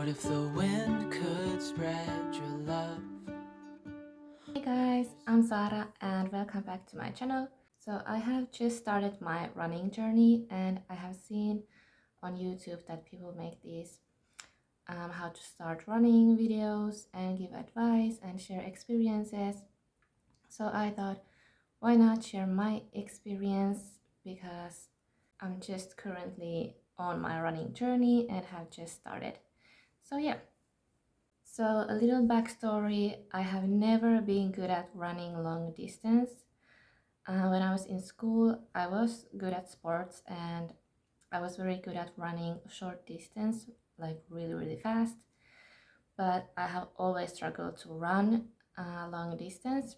What if the wind could spread your love? Hey guys, I'm Sara and welcome back to my channel. So I have just started my running journey and I have seen on YouTube that people make these how to start running videos and give advice and share experiences. So I thought, why not share my experience, because I'm just currently on my running journey and have just started. So yeah. So a little backstory, I have never been good at running long distance. When I was in school, I was good at sports and I was very good at running short distance, like really fast. But I have always struggled to run long distance.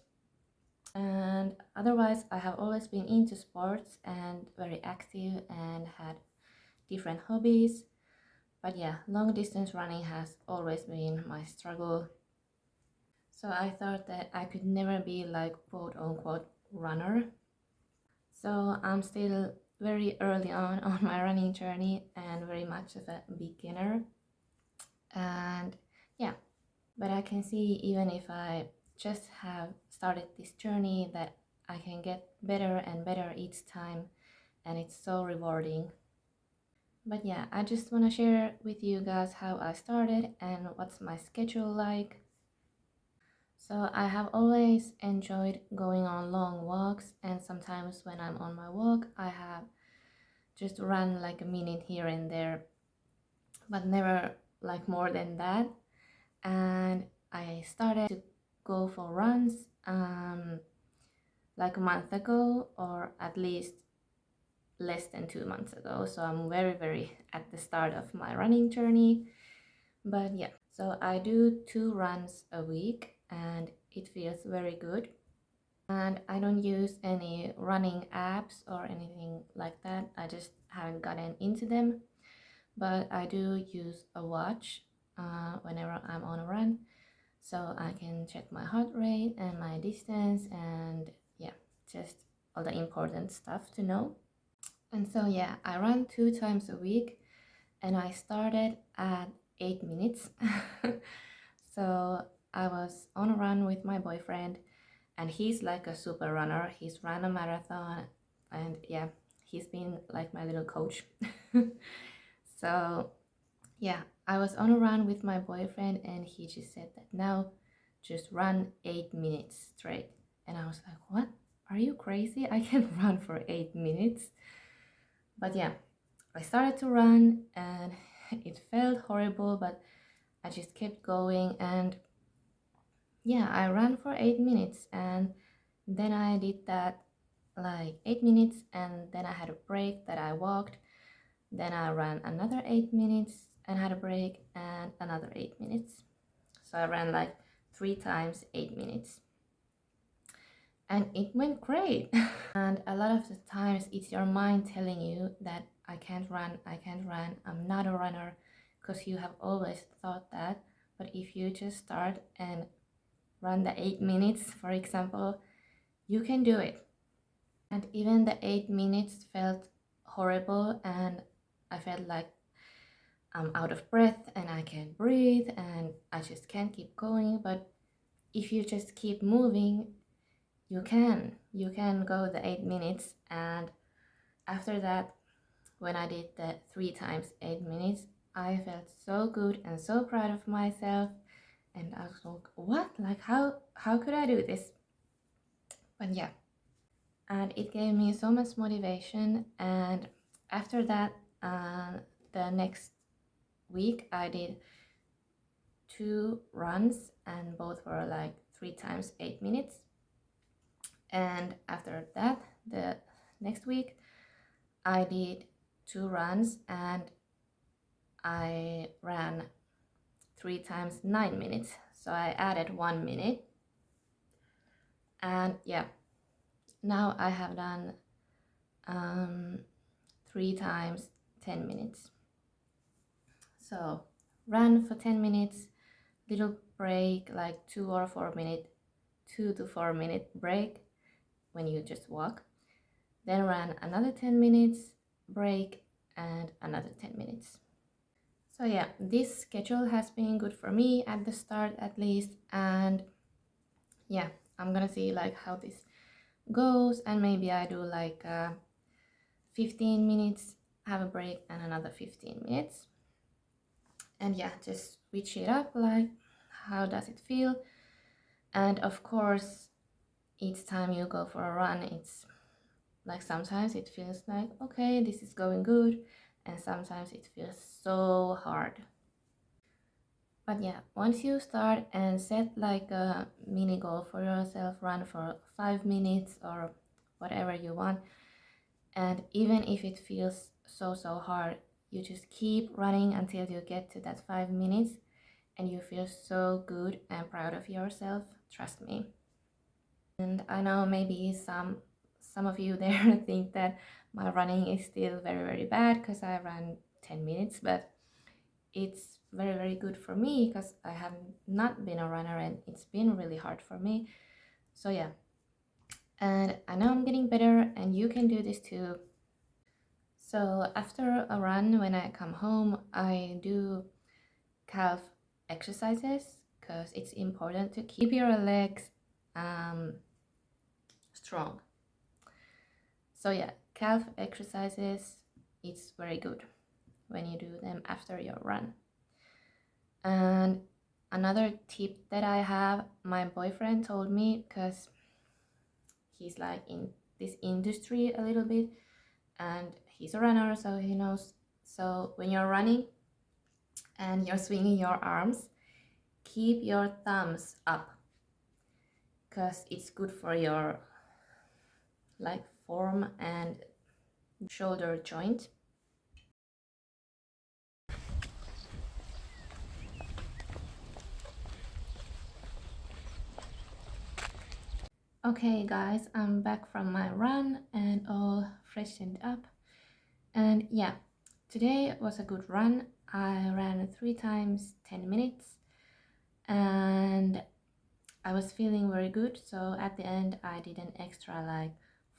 And otherwise, I have always been into sports and very active and had different hobbies. But yeah, long distance running has always been my struggle. So I thought that I could never be like quote unquote runner. So I'm still very early on my running journey and very much of a beginner. And yeah, but I can see even if I just have started this journey that I can get better and better each time, and it's so rewarding. But yeah, I just want to share with you guys how I started and what's my schedule like. So I have always enjoyed going on long walks, and sometimes when I'm on my walk I have just run like a minute here and there, but never like more than that. And I started to go for runs like a month ago, or at least less than 2 months ago. So I'm very at the start of my running journey. But yeah, so I do 2 runs a week and it feels very good. And I don't use any running apps or anything like that. I just haven't gotten into them. But I do use a watch whenever I'm on a run, so I can check my heart rate and my distance and yeah, just all the important stuff to know. And so yeah, I run 2 times a week and I started at 8 minutes. So I was on a run with my boyfriend and he's like a super runner. He's run a marathon and yeah, he's been like my little coach. So yeah, I was on a run with my boyfriend and he just said that now just run 8 minutes straight. And I was like, what? Are you crazy? I can run for 8 minutes. But yeah, I started to run and it felt horrible, but I just kept going. And yeah, I ran for 8 minutes and then I did that like 8 minutes and then I had a break that I walked. Then I ran another 8 minutes and had a break and another 8 minutes. So I ran like 3 times 8 minutes. And it went great. And a lot of the times it's your mind telling you that I can't run, I'm not a runner, because you have always thought that. But if you just start and run the 8 minutes, for example, you can do it. And even the 8 minutes felt horrible and I felt like I'm out of breath and I can't breathe and I just can't keep going. But if you just keep moving, you can go the 8 minutes. And after that, when I did the 3 times 8 minutes, I felt so good and so proud of myself. And I was like, what? Like how could I do this? But yeah, and it gave me so much motivation. And after that, the next week I did 2 runs and both were like 3 times 8 minutes. And after that, the next week I did 2 runs and I ran 3 times 9 minutes, so I added 1 minute. And yeah, now I have done 3 times 10 minutes. So run for 10 minutes, little break like 2 to 4 minute break when you just walk, then run another 10 minutes, break, and another 10 minutes. So yeah, this schedule has been good for me at the start at least, and yeah, I'm gonna see like how this goes, and maybe I do like 15 minutes, have a break, and another 15 minutes, and yeah, just switch it up, like how does it feel. And of course, each time you go for a run, it's like sometimes it feels like okay, this is going good, and sometimes it feels so hard. But yeah, once you start and set like a mini goal for yourself, run for 5 minutes or whatever you want, and even if it feels so hard, you just keep running until you get to that 5 minutes, and you feel so good and proud of yourself, trust me. And I know maybe some of you there think that my running is still very bad because I ran 10 minutes, but it's very good for me because I have not been a runner and it's been really hard for me. So yeah, and I know I'm getting better, and you can do this too. So after a run, when I come home, I do calf exercises because it's important to keep your legs strong. So yeah, calf exercises, it's very good when you do them after your run. And another tip that I have, my boyfriend told me, because he's like in this industry a little bit, and he's a runner, so he knows. So when you're running and you're swinging your arms, keep your thumbs up because it's good for your like form and shoulder joint. Okay guys, I'm back from my run and all freshened up. And yeah, today was a good run. I ran 3 times 10 minutes and I was feeling very good. So at the end, I did an extra like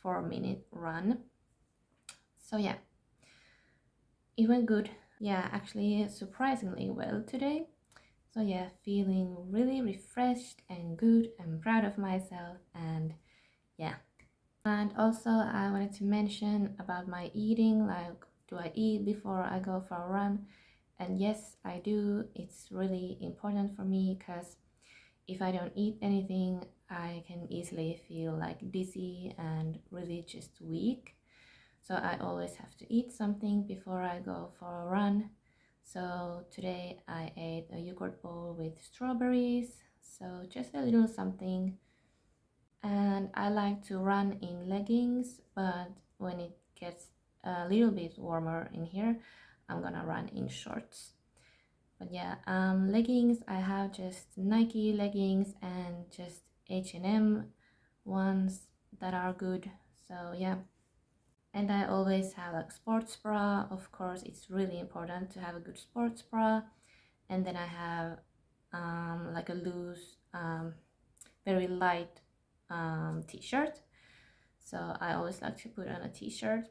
4 minute run. So yeah, it went good. Yeah, actually, surprisingly well today. So yeah, feeling really refreshed and good and proud of myself. And yeah. And also, I wanted to mention about my eating, like, do I eat before I go for a run? And yes, I do. It's really important for me because if I don't eat anything, I can easily feel like dizzy and really just weak. So I always have to eat something before I go for a run. So today I ate a yogurt bowl with strawberries. So just a little something. And I like to run in leggings, but when it gets a little bit warmer in here, I'm gonna run in shorts. But yeah, leggings, I have just Nike leggings and just H&M ones that are good. So yeah, and I always have a sports bra. Of course, it's really important to have a good sports bra. And then I have like a loose, very light t-shirt. So I always like to put on a t-shirt.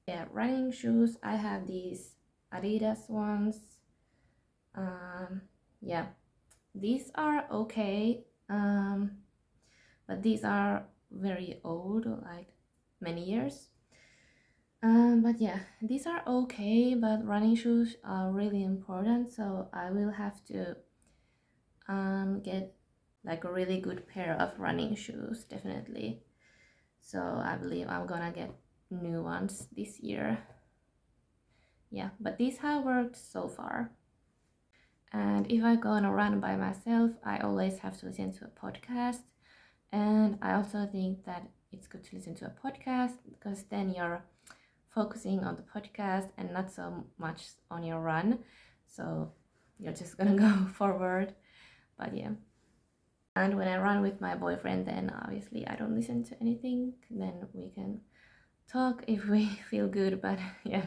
Yeah, running shoes, I have these Adidas ones. Yeah, these are okay, but these are very old, like many years. But yeah, these are okay, but running shoes are really important, so I will have to get like a really good pair of running shoes, definitely. So I believe I'm gonna get new ones this year. Yeah, but these have worked so far. And if I go on a run by myself, I always have to listen to a podcast. And I also think that it's good to listen to a podcast because then you're focusing on the podcast and not so much on your run. So you're just gonna go forward. But yeah. And when I run with my boyfriend, then obviously I don't listen to anything. Then we can talk if we feel good, but yeah.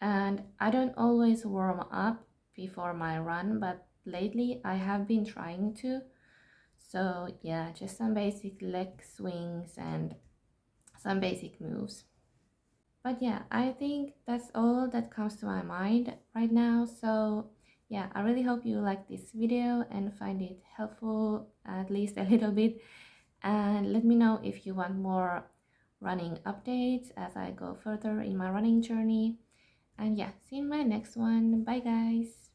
And I don't always warm up before my run, but lately I have been trying to. So yeah, just some basic leg swings and some basic moves. But yeah, I think that's all that comes to my mind right now. So yeah, I really hope you like this video and find it helpful at least a little bit. And let me know if you want more running updates as I go further in my running journey. And yeah, see you in my next one. Bye guys.